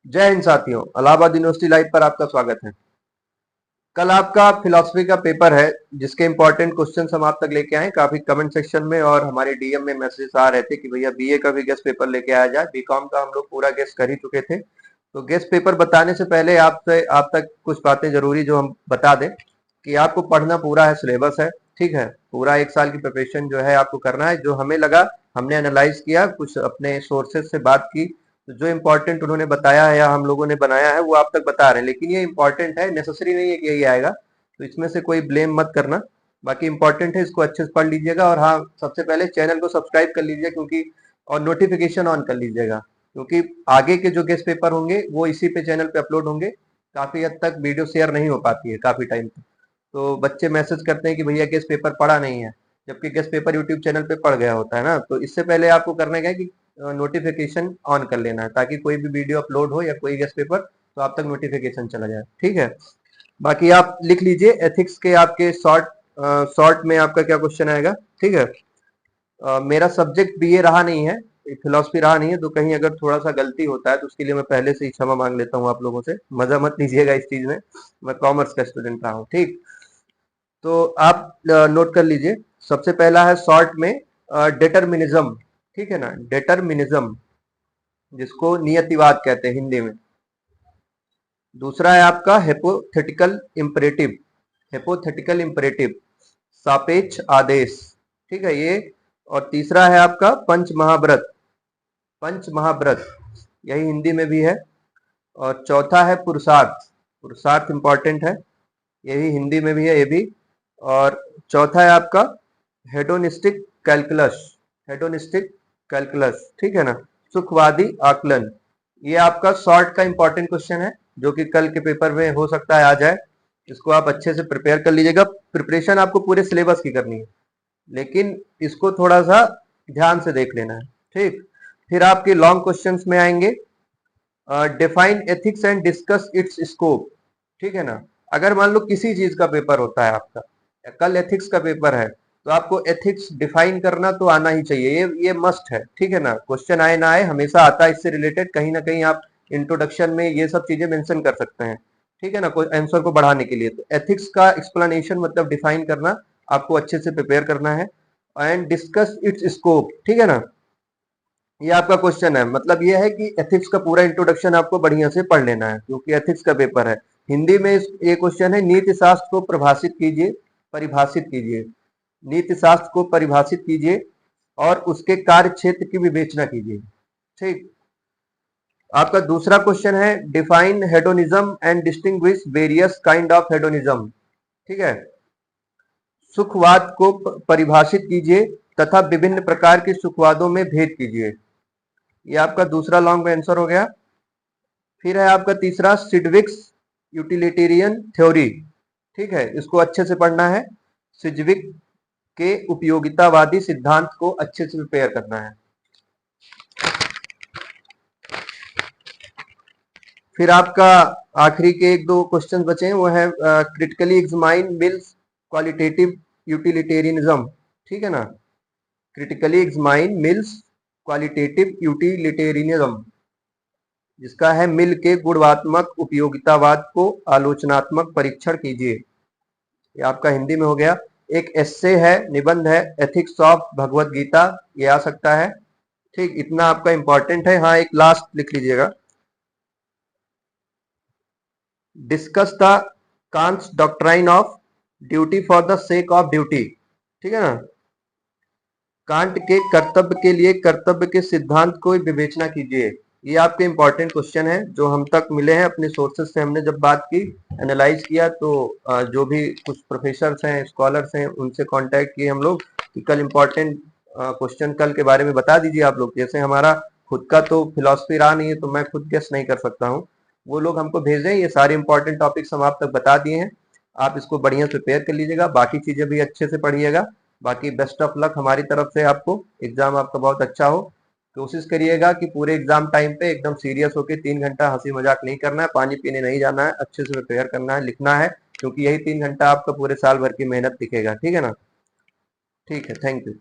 जय हिंद साथियों, Allahabad university live पर आपका स्वागत है। कल आपका फिलॉसफी का पेपर है जिसके इंपॉर्टेंट क्वेश्चंस हम आप तक लेके आए। काफी कमेंट सेक्शन में और हमारे डीएम में मैसेज आ रहे थे कि भैया बीए का भी गेस्ट पेपर लेके आया जाए। बीकॉम का हम लोग पूरा गेस्ट कर ही चुके थे, तो गेस्ट पेपर बताने से पहले आपसे आप तक कुछ बातें जरूरी जो हम बता दें कि आपको पढ़ना पूरा है, सिलेबस है, ठीक है। पूरा 1 साल की प्रिपरेशन जो है आपको करना है। जो हमें लगा, हमने एनालाइज किया, कुछ अपने सोर्सेज से बात की, तो जो इम्पोर्टेंट उन्होंने बताया है या हम लोगों ने बनाया है वो आप तक बता रहे हैं। लेकिन ये इम्पोर्टेंट है, नेसेसरी नहीं है कि यही आएगा, तो इसमें से कोई ब्लेम मत करना। बाकी इम्पोर्टेंट है, इसको अच्छे से पढ़ लीजिएगा। और हाँ, सबसे पहले चैनल को सब्सक्राइब कर लीजिए क्योंकि और नोटिफिकेशन ऑन कर लीजिएगा, क्योंकि आगे के जो गेस्ट पेपर होंगे वो इसी पे चैनल पे अपलोड होंगे। काफी हद तक वीडियो शेयर नहीं हो पाती है काफी टाइम तक, तो बच्चे मैसेज करते हैं कि भैया गेस्ट पेपर पढ़ा नहीं है, जबकि गेस्ट पेपर यूट्यूब चैनल पे पड़ गया होता है ना। तो इससे पहले आपको करना क्या है कि नोटिफिकेशन ऑन कर लेना है, ताकि कोई भी वीडियो अपलोड हो या कोई गेस्ट पेपर तो आप तक नोटिफिकेशन चला जाए, ठीक है। बाकी आप लिख लीजिए एथिक्स के आपके शॉर्ट में आपका क्या क्वेश्चन आएगा, ठीक है। मेरा सब्जेक्ट बीए रहा नहीं है, फिलोसफी रहा नहीं है, तो कहीं अगर थोड़ा सा गलती होता है तो उसके लिए मैं पहले से ही क्षमा मांग लेता हूँ आप लोगों से। मजा मत लीजिएगा इस चीज में, मैं कॉमर्स का स्टूडेंट रहा हूँ, ठीक। तो आप नोट कर लीजिए। सबसे पहला है शॉर्ट में डिटर्मिनिज्म, ठीक है ना, डिटर्मिनिज्म, जिसको नियतिवाद कहते हैं हिंदी में। दूसरा है आपका हेपोथेटिकल इम्परेटिव, हेपोथेटिकल इम्परेटिव, सापेक्ष आदेश, ठीक है ये। और तीसरा है आपका पंच महाव्रत, पंच महाव्रत, यही हिंदी में भी है। और चौथा है पुरुषार्थ, पुरुषार्थ इंपॉर्टेंट है, यही हिंदी में भी है ये भी। और चौथा है आपका हेडोनिस्टिक कैलकुलस, हेडोनिस्टिक कैलकुलस, ठीक है ना, सुखवादी आकलन। ये आपका शॉर्ट का इंपॉर्टेंट क्वेश्चन है जो कि कल के पेपर में हो सकता है आ जाए। इसको आप अच्छे से प्रिपेयर कर लीजिएगा। प्रिपरेशन आपको पूरे सिलेबस की करनी है, लेकिन इसको थोड़ा सा ध्यान से देख लेना है, ठीक। फिर आपके लॉन्ग क्वेश्चंस में आएंगे define ethics and discuss it's scope, ठीक है ना। अगर मान लो किसी चीज का पेपर होता है आपका, कल एथिक्स का पेपर है, तो आपको एथिक्स डिफाइन करना तो आना ही चाहिए, ये मस्ट है, ठीक है ना। क्वेश्चन आए ना आए हमेशा आता है इससे रिलेटेड, कहीं ना कहीं आप इंट्रोडक्शन में ये सब चीजें मेंशन कर सकते हैं, ठीक है ना, कोई आंसर को बढ़ाने के लिए। तो एथिक्स का एक्सप्लेनेशन मतलब डिफाइन करना आपको अच्छे से प्रिपेयर करना है। एंड डिस्कस इट्स स्कोप, ठीक है ना, ये आपका क्वेश्चन है। मतलब ये है कि एथिक्स का पूरा इंट्रोडक्शन आपको बढ़िया से पढ़ लेना है क्योंकि एथिक्स का पेपर है। हिंदी में ये क्वेश्चन है, नीति शास्त्र को परिभाषित कीजिए, परिभाषित कीजिए, नीति शास्त्र को परिभाषित कीजिए और उसके कार्य क्षेत्र की विवेचना कीजिए, ठीक। आपका दूसरा क्वेश्चन है define hedonism and distinguish various kind of hedonism, ठीक है। सुखवाद को परिभाषित कीजिए तथा विभिन्न प्रकार के सुखवादों में भेद कीजिए। ये आपका दूसरा लॉन्ग आंसर हो गया। फिर है आपका तीसरा सिडविक्स यूटिलिटेरियन थ्योरी, ठीक है, इसको अच्छे से पढ़ना है। सिडविक के उपयोगितावादी सिद्धांत को अच्छे से प्रिपेयर करना है। फिर आपका आखिरी के 1-2 क्वेश्चन बचे हैं, वो है critically examine mills qualitative utilitarianism, ठीक है ना। Critically examine mills qualitative utilitarianism, जिसका है मिल के गुणात्मक उपयोगितावाद को आलोचनात्मक परीक्षण कीजिए। ये आपका हिंदी में हो गया। एक एस्से है, निबंध है, एथिक्स ऑफ भगवत गीता, ये आ सकता है, ठीक। इतना आपका इंपॉर्टेंट है। हाँ, एक लास्ट लिख लीजिएगा, discuss the Kant's doctrine of duty for the sake of duty, ठीक है ना। कांट के कर्तव्य के लिए कर्तव्य के सिद्धांत को विवेचना कीजिए। ये आपके इंपॉर्टेंट क्वेश्चन है जो हम तक मिले हैं अपने सोर्सेज से। हमने जब बात की, एनालाइज किया, तो जो भी कुछ प्रोफेसर हैं, स्कॉलर्स हैं, उनसे कांटेक्ट किए हम लोग कि कल इंपॉर्टेंट क्वेश्चन कल के बारे में बता दीजिए आप लोग। जैसे हमारा खुद का तो फिलॉसफी रहा नहीं है, तो मैं खुद गेस नहीं कर सकता हूँ, वो लोग हमको भेजें। ये सारे इंपॉर्टेंट टॉपिक्स हम आप तक बता दिए हैं, आप इसको बढ़िया से प्रिपेयर कर लीजिएगा। बाकी चीजें भी अच्छे से पढ़िएगा। बाकी बेस्ट ऑफ लक हमारी तरफ से आपको, एग्जाम आपका बहुत अच्छा हो। कोशिश करिएगा कि पूरे एग्जाम टाइम पे एकदम सीरियस होकर 3 घंटा हंसी मजाक नहीं करना है, पानी पीने नहीं जाना है, अच्छे से प्रिपेयर करना है, लिखना है, क्योंकि यही 3 घंटा आपका पूरे साल भर की मेहनत दिखेगा, ठीक है ना। ठीक है, थैंक यू।